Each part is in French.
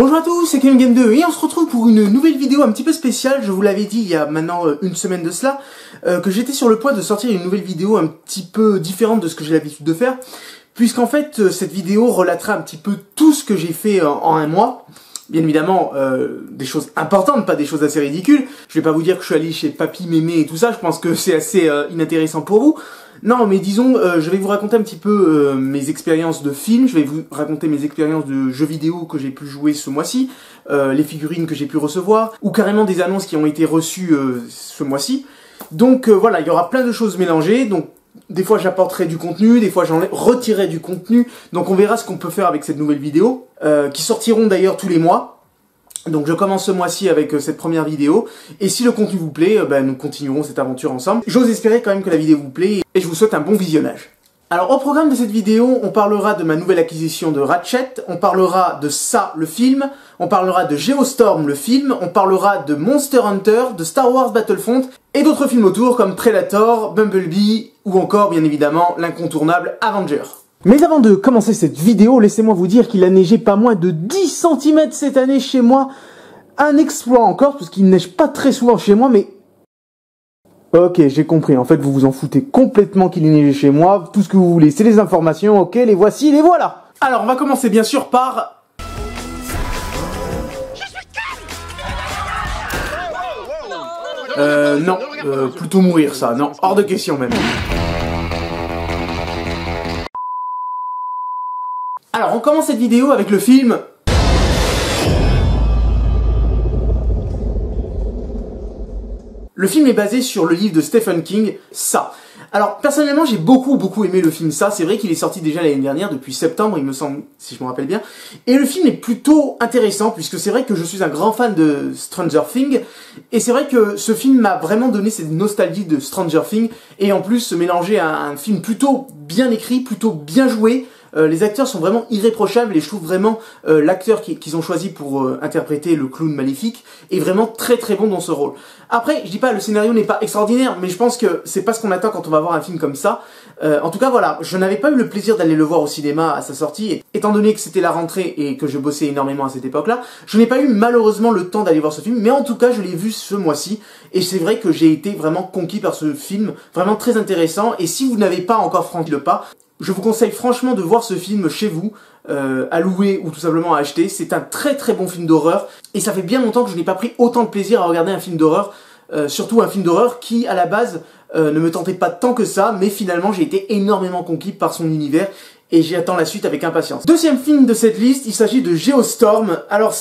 Bonjour à tous, c'est Kevin Game 2 et on se retrouve pour une nouvelle vidéo un petit peu spéciale. Je vous l'avais dit il y a maintenant une semaine de cela, que j'étais sur le point de sortir une nouvelle vidéo un petit peu différente de ce que j'ai l'habitude de faire, puisqu'en fait cette vidéo relatera un petit peu tout ce que j'ai fait en un mois. Bien évidemment, des choses importantes, pas des choses assez ridicules. Je vais pas vous dire que je suis allé chez Papy, Mémé et tout ça, je pense que c'est assez inintéressant pour vous. Non, mais disons, je vais vous raconter un petit peu mes expériences de films, je vais vous raconter mes expériences de jeux vidéo que j'ai pu jouer ce mois-ci, les figurines que j'ai pu recevoir, ou carrément des annonces qui ont été reçues ce mois-ci. Donc voilà, il y aura plein de choses mélangées, donc des fois j'apporterai du contenu, des fois j'en retirerai du contenu, donc on verra ce qu'on peut faire avec cette nouvelle vidéo, qui sortiront d'ailleurs tous les mois. Donc je commence ce mois-ci avec cette première vidéo, et si le contenu vous plaît, nous continuerons cette aventure ensemble. J'ose espérer quand même que la vidéo vous plaît, et je vous souhaite un bon visionnage. Alors au programme de cette vidéo, on parlera de ma nouvelle acquisition de Ratchet, on parlera de ça, le film, on parlera de Geostorm, le film, on parlera de Monster Hunter, de Star Wars Battlefront, et d'autres films autour comme Predator, Bumblebee, ou encore bien évidemment l'incontournable Avenger. Mais avant de commencer cette vidéo, laissez-moi vous dire qu'il a neigé pas moins de 10 cm cette année chez moi. Un exploit encore, parce qu'il ne neige pas très souvent chez moi, mais... Ok, j'ai compris, en fait vous vous en foutez complètement qu'il ait neigé chez moi, tout ce que vous voulez, c'est les informations, ok, les voici, les voilà. Alors on va commencer bien sûr par... Non, plutôt mourir ça, non, hors de question même. Alors, on commence cette vidéo avec le film... Le film est basé sur le livre de Stephen King, Ça. Alors, personnellement, j'ai beaucoup aimé le film Ça. C'est vrai qu'il est sorti déjà l'année dernière, depuis septembre, il me semble, si je me rappelle bien. Et le film est plutôt intéressant, puisque c'est vrai que je suis un grand fan de Stranger Things. Et c'est vrai que ce film m'a vraiment donné cette nostalgie de Stranger Things. Et en plus, se mélanger à un film plutôt bien écrit, plutôt bien joué. Les acteurs sont vraiment irréprochables et je trouve vraiment l'acteur qu'ils ont choisi pour interpréter le clown maléfique est vraiment très bon dans ce rôle. Après, je dis pas le scénario n'est pas extraordinaire, mais je pense que c'est pas ce qu'on attend quand on va voir un film comme ça. En tout cas voilà, je n'avais pas eu le plaisir d'aller le voir au cinéma à sa sortie, et étant donné que c'était la rentrée et que je bossais énormément à cette époque-là, je n'ai pas eu malheureusement le temps d'aller voir ce film, mais en tout cas je l'ai vu ce mois-ci, et c'est vrai que j'ai été vraiment conquis par ce film, vraiment très intéressant, et si vous n'avez pas encore franchi le pas, je vous conseille franchement de voir ce film chez vous, à louer ou tout simplement à acheter. C'est un très bon film d'horreur, et ça fait bien longtemps que je n'ai pas pris autant de plaisir à regarder un film d'horreur, surtout un film d'horreur qui à la base ne me tentait pas tant que ça, mais finalement j'ai été énormément conquis par son univers, et j'attends la suite avec impatience. Deuxième film de cette liste, il s'agit de Geostorm. Alors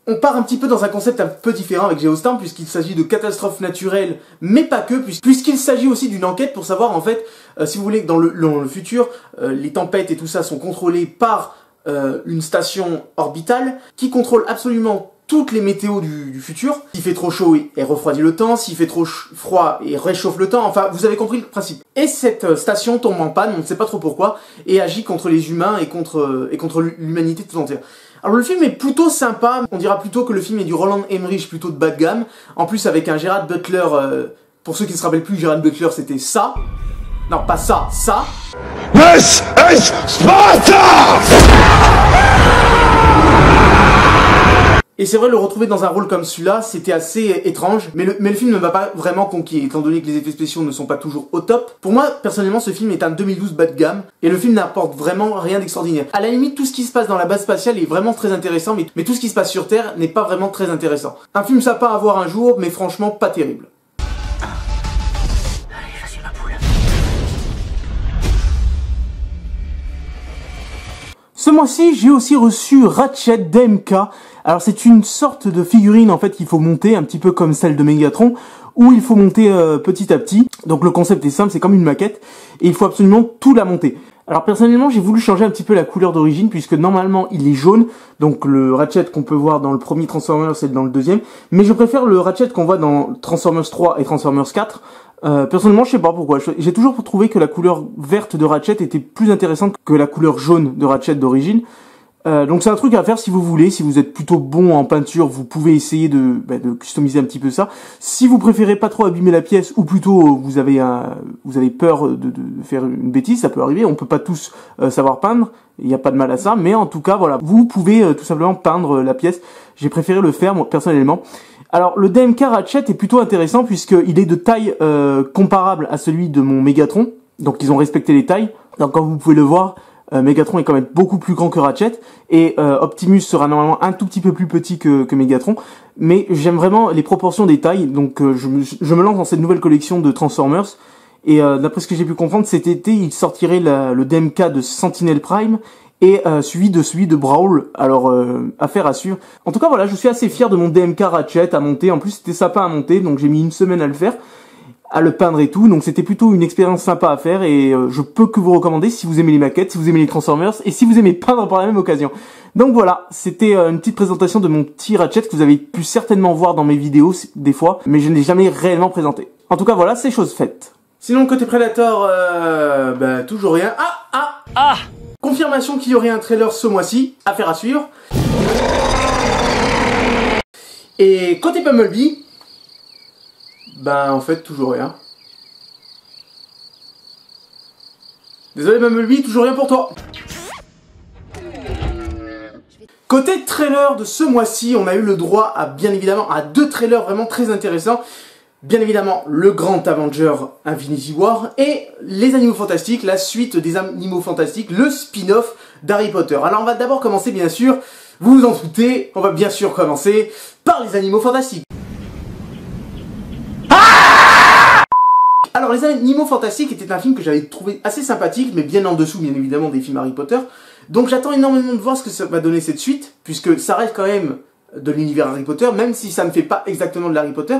on part un petit peu dans un concept un peu différent avec Geostorm, puisqu'il s'agit de catastrophes naturelles, mais pas que, puisqu'il s'agit aussi d'une enquête pour savoir en fait, si vous voulez, dans le futur, les tempêtes et tout ça sont contrôlées par une station orbitale qui contrôle absolument toutes les météos du futur. S'il fait trop chaud, elle refroidit le temps, s'il fait trop froid, elle réchauffe le temps, enfin vous avez compris le principe. Et cette station tombe en panne, on ne sait pas trop pourquoi, et agit contre les humains et contre l'humanité tout entière. Alors le film est plutôt sympa, on dira plutôt que le film est du Roland Emmerich plutôt de bas de gamme, en plus avec un Gerard Butler, pour ceux qui ne se rappellent plus, Gerard Butler c'était ça, non pas ça, ça. This is Sparta! Et c'est vrai, le retrouver dans un rôle comme celui-là, c'était assez étrange, mais le film ne m'a pas vraiment conquis, étant donné que les effets spéciaux ne sont pas toujours au top. Pour moi, personnellement, ce film est un 2012 bas de gamme, et le film n'apporte vraiment rien d'extraordinaire. À la limite, tout ce qui se passe dans la base spatiale est vraiment très intéressant, mais tout ce qui se passe sur Terre n'est pas vraiment très intéressant. Un film sympa à voir un jour, mais franchement pas terrible. Allez, vas-y ma poule. Ce mois-ci, j'ai aussi reçu Ratchet d'MK. Alors c'est une sorte de figurine en fait qu'il faut monter, un petit peu comme celle de Megatron, où il faut monter petit à petit. Donc le concept est simple, c'est comme une maquette, et il faut absolument tout la monter. Alors personnellement, j'ai voulu changer un petit peu la couleur d'origine, puisque normalement il est jaune, donc le Ratchet qu'on peut voir dans le premier Transformers et dans le deuxième, mais je préfère le Ratchet qu'on voit dans Transformers 3 et Transformers 4. Personnellement, je sais pas pourquoi. J'ai toujours trouvé que la couleur verte de Ratchet était plus intéressante que la couleur jaune de Ratchet d'origine. Donc c'est un truc à faire si vous voulez, si vous êtes plutôt bon en peinture, vous pouvez essayer de customiser un petit peu ça. Si vous préférez pas trop abîmer la pièce, ou plutôt vous avez peur de faire une bêtise, ça peut arriver, on peut pas tous savoir peindre, il n'y a pas de mal à ça, mais en tout cas voilà, vous pouvez tout simplement peindre la pièce. J'ai préféré le faire moi personnellement. Alors le DMK Ratchet est plutôt intéressant puisqu'il est de taille comparable à celui de mon Megatron, donc ils ont respecté les tailles. Donc comme vous pouvez le voir, Megatron est quand même beaucoup plus grand que Ratchet et Optimus sera normalement un tout petit peu plus petit que Megatron, mais j'aime vraiment les proportions des tailles, donc je me lance dans cette nouvelle collection de Transformers et d'après ce que j'ai pu comprendre, cet été il sortirait le DMK de Sentinel Prime et suivi de celui de Brawl, alors affaire à suivre. En tout cas voilà, je suis assez fier de mon DMK Ratchet à monter, en plus c'était sympa à monter, donc j'ai mis une semaine à le faire, à le peindre et tout, donc c'était plutôt une expérience sympa à faire et je peux que vous recommander si vous aimez les maquettes, si vous aimez les Transformers et si vous aimez peindre par la même occasion. Donc voilà, c'était une petite présentation de mon petit Ratchet que vous avez pu certainement voir dans mes vidéos des fois, mais je ne l'ai jamais réellement présenté. En tout cas voilà, c'est chose faite. Sinon côté Predator, toujours rien. Confirmation qu'il y aurait un trailer ce mois-ci, affaire à suivre. Et côté Bumblebee, en fait, toujours rien. Désolé Bumblebee, toujours rien pour toi. Côté trailer de ce mois-ci, on a eu le droit à, bien évidemment, à 2 trailers vraiment très intéressants. Bien évidemment, le grand Avenger Infinity War et les Animaux Fantastiques, la suite des Animaux Fantastiques, le spin-off d'Harry Potter. Alors on va d'abord commencer, bien sûr, vous vous en doutez, on va bien sûr commencer par les Animaux Fantastiques. Alors les Animaux Fantastiques était un film que j'avais trouvé assez sympathique, mais bien en dessous bien évidemment des films Harry Potter. Donc j'attends énormément de voir ce que ça va donner cette suite, puisque ça reste quand même de l'univers Harry Potter, même si ça ne fait pas exactement de Harry Potter.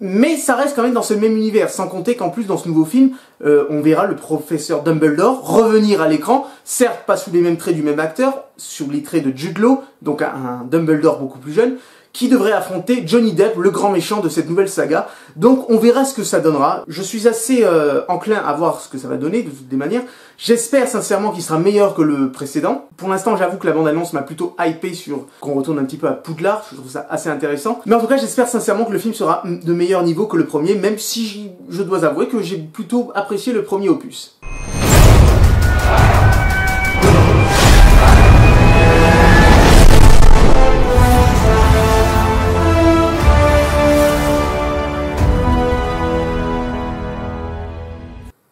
Mais ça reste quand même dans ce même univers, sans compter qu'en plus dans ce nouveau film, on verra le professeur Dumbledore revenir à l'écran, certes pas sous les mêmes traits du même acteur, sous les traits de Jude Law, donc un Dumbledore beaucoup plus jeune, qui devrait affronter Johnny Depp, le grand méchant de cette nouvelle saga. Donc on verra ce que ça donnera. Je suis assez enclin à voir ce que ça va donner de toutes les manières. J'espère sincèrement qu'il sera meilleur que le précédent. Pour l'instant j'avoue que la bande-annonce m'a plutôt hypé sur qu'on retourne un petit peu à Poudlard, je trouve ça assez intéressant. Mais en tout cas j'espère sincèrement que le film sera de meilleur niveau que le premier, même si je dois avouer que j'ai plutôt apprécié le premier opus.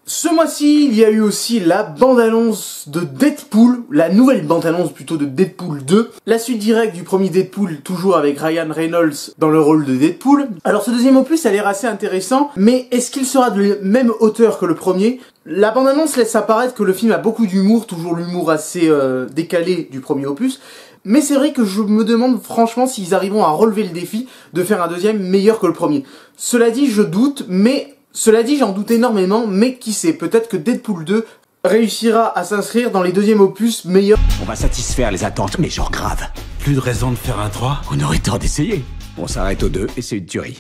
Ce mois-ci, il y a eu aussi la bande-annonce de Deadpool, la nouvelle bande-annonce plutôt de Deadpool 2, la suite directe du premier Deadpool, toujours avec Ryan Reynolds dans le rôle de Deadpool. Alors ce deuxième opus a l'air assez intéressant, mais est-ce qu'il sera de la même hauteur que le premier? La bande-annonce laisse apparaître que le film a beaucoup d'humour, toujours l'humour assez décalé du premier opus, mais c'est vrai que je me demande franchement s'ils arriveront à relever le défi de faire un deuxième meilleur que le premier. Cela dit, je doute, mais... Cela dit, j'en doute énormément, mais qui sait, peut-être que Deadpool 2 réussira à s'inscrire dans les deuxièmes opus meilleurs. On va satisfaire les attentes, mais genre grave. Plus de raison de faire un 3. On aurait tort d'essayer. On s'arrête au 2 et c'est une tuerie.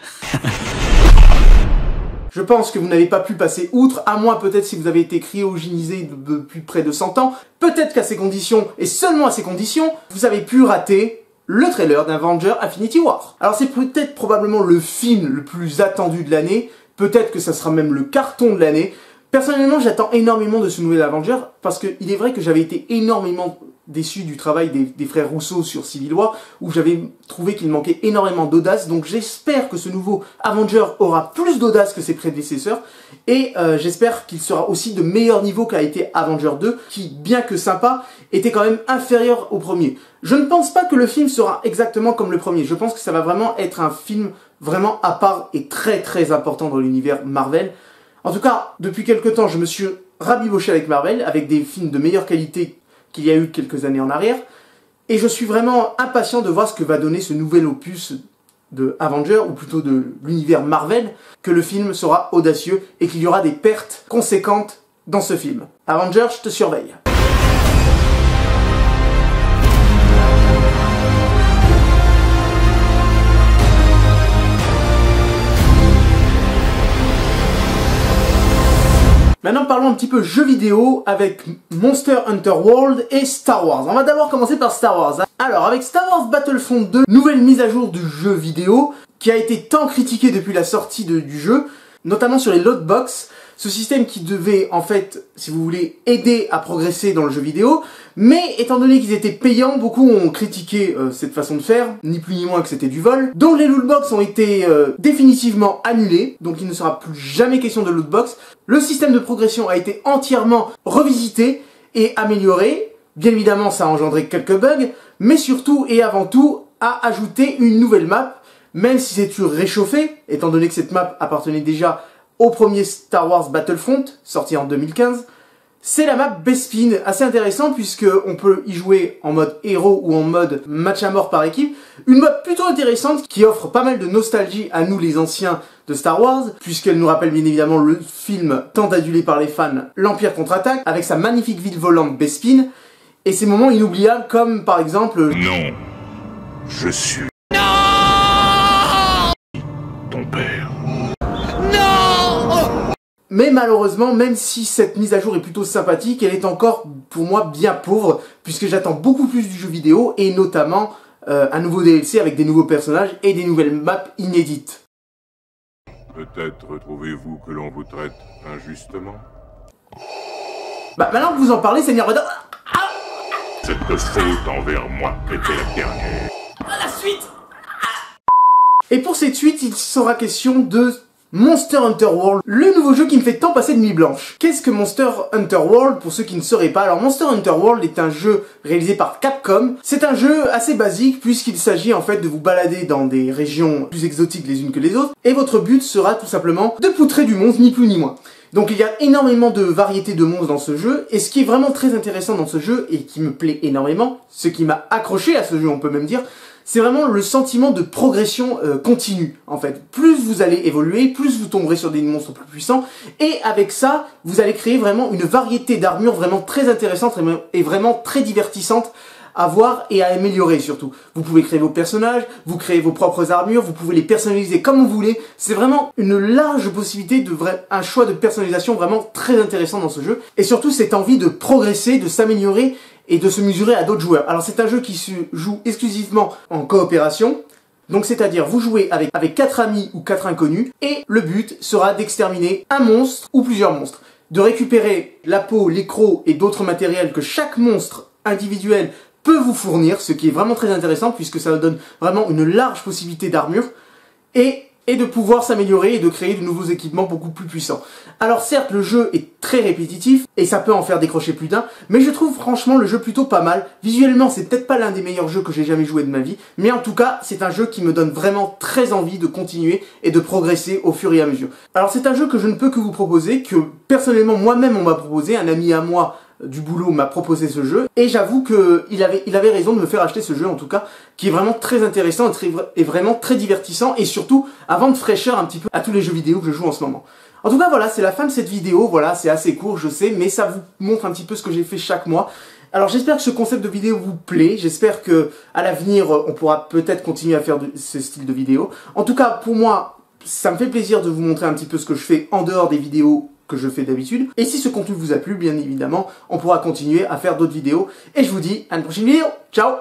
Je pense que vous n'avez pas pu passer outre, à moins peut-être si vous avez été cryogénisé depuis près de 100 ans. Peut-être qu'à ces conditions, et seulement à ces conditions, vous avez pu rater le trailer d'Avenger Infinity War. Alors c'est peut-être probablement le film le plus attendu de l'année. Peut-être que ça sera même le carton de l'année. Personnellement, j'attends énormément de ce nouvel Avenger, parce qu'il est vrai que j'avais été énormément déçu du travail des frères Rousseau sur Civil War, où j'avais trouvé qu'il manquait énormément d'audace, donc j'espère que ce nouveau Avenger aura plus d'audace que ses prédécesseurs, et j'espère qu'il sera aussi de meilleur niveau qu'a été Avenger 2, qui, bien que sympa, était quand même inférieur au premier. Je ne pense pas que le film sera exactement comme le premier, je pense que ça va vraiment être un film vraiment à part et très très important dans l'univers Marvel. En tout cas, depuis quelques temps, je me suis rabiboché avec Marvel, avec des films de meilleure qualité qu'il y a eu quelques années en arrière, et je suis vraiment impatient de voir ce que va donner ce nouvel opus de Avenger, ou plutôt de l'univers Marvel, que le film sera audacieux et qu'il y aura des pertes conséquentes dans ce film. Avenger, je te surveille. Maintenant parlons un petit peu jeux vidéo avec Monster Hunter World et Star Wars. On va d'abord commencer par Star Wars. Alors avec Star Wars Battlefront 2, nouvelle mise à jour du jeu vidéo qui a été tant critiqué depuis la sortie du jeu, notamment sur les lootbox. Ce système qui devait, en fait, si vous voulez, aider à progresser dans le jeu vidéo, mais étant donné qu'ils étaient payants, beaucoup ont critiqué cette façon de faire, ni plus ni moins que c'était du vol. Donc les lootbox ont été définitivement annulés, donc il ne sera plus jamais question de lootbox. Le système de progression a été entièrement revisité et amélioré. Bien évidemment, ça a engendré quelques bugs, mais surtout et avant tout, a ajouté une nouvelle map, même si c'est réchauffé, étant donné que cette map appartenait déjà au premier Star Wars Battlefront, sorti en 2015, c'est la map Bespin, assez intéressant puisque on peut y jouer en mode héros ou en mode match à mort par équipe. Une map plutôt intéressante qui offre pas mal de nostalgie à nous les anciens de Star Wars, puisqu'elle nous rappelle bien évidemment le film tant adulé par les fans, l'Empire contre-attaque, avec sa magnifique ville volante Bespin, et ses moments inoubliables comme par exemple... Non, je suis... ton père. Mais malheureusement, même si cette mise à jour est plutôt sympathique, elle est encore pour moi bien pauvre, puisque j'attends beaucoup plus du jeu vidéo, et notamment un nouveau DLC avec des nouveaux personnages et des nouvelles maps inédites. Peut-être trouvez-vous que l'on vous traite injustement? Bah maintenant que vous en parlez, Seigneur Redon... Cette faute envers moi était la dernière. La suite. Et pour cette suite, il sera question de Monster Hunter World, le nouveau jeu qui me fait tant passer de nuit blanche. Qu'est-ce que Monster Hunter World pour ceux qui ne sauraient pas? Alors Monster Hunter World est un jeu réalisé par Capcom. C'est un jeu assez basique puisqu'il s'agit en fait de vous balader dans des régions plus exotiques les unes que les autres. Et votre but sera tout simplement de poutrer du monstre, ni plus ni moins. Donc il y a énormément de variétés de monstres dans ce jeu, et ce qui est vraiment très intéressant dans ce jeu, et qui me plaît énormément, ce qui m'a accroché à ce jeu on peut même dire, c'est vraiment le sentiment de progression continue, en fait. Plus vous allez évoluer, plus vous tomberez sur des monstres plus puissants, et avec ça, vous allez créer vraiment une variété d'armures vraiment très intéressante et vraiment très divertissante à voir et à améliorer surtout. Vous pouvez créer vos personnages, vous créez vos propres armures, vous pouvez les personnaliser comme vous voulez. C'est vraiment une large possibilité un choix de personnalisation vraiment très intéressant dans ce jeu. Et surtout cette envie de progresser, de s'améliorer et de se mesurer à d'autres joueurs. Alors c'est un jeu qui se joue exclusivement en coopération. Donc c'est-à-dire vous jouez avec 4 amis ou 4 inconnus et le but sera d'exterminer un monstre ou plusieurs monstres. De récupérer la peau, les crocs et d'autres matériels que chaque monstre individuel peut vous fournir, ce qui est vraiment très intéressant puisque ça donne vraiment une large possibilité d'armure et de pouvoir s'améliorer et de créer de nouveaux équipements beaucoup plus puissants. Alors certes, le jeu est très répétitif et ça peut en faire décrocher plus d'un, mais je trouve franchement le jeu plutôt pas mal. Visuellement, c'est peut-être pas l'un des meilleurs jeux que j'ai jamais joué de ma vie, mais en tout cas, c'est un jeu qui me donne vraiment très envie de continuer et de progresser au fur et à mesure. Alors c'est un jeu que je ne peux que vous proposer, que personnellement moi-même on m'a proposé, un ami à moi du boulot m'a proposé ce jeu, et j'avoue que il avait raison de me faire acheter ce jeu en tout cas, qui est vraiment très intéressant et vraiment très divertissant, et surtout à vendre fraîcheur un petit peu à tous les jeux vidéo que je joue en ce moment. En tout cas voilà, c'est la fin de cette vidéo, voilà, c'est assez court je sais, mais ça vous montre un petit peu ce que j'ai fait chaque mois. Alors j'espère que ce concept de vidéo vous plaît, j'espère que à l'avenir on pourra peut-être continuer à faire ce style de vidéo. En tout cas pour moi, ça me fait plaisir de vous montrer un petit peu ce que je fais en dehors des vidéos que je fais d'habitude. Et si ce contenu vous a plu, bien évidemment, on pourra continuer à faire d'autres vidéos. Et je vous dis à une prochaine vidéo. Ciao!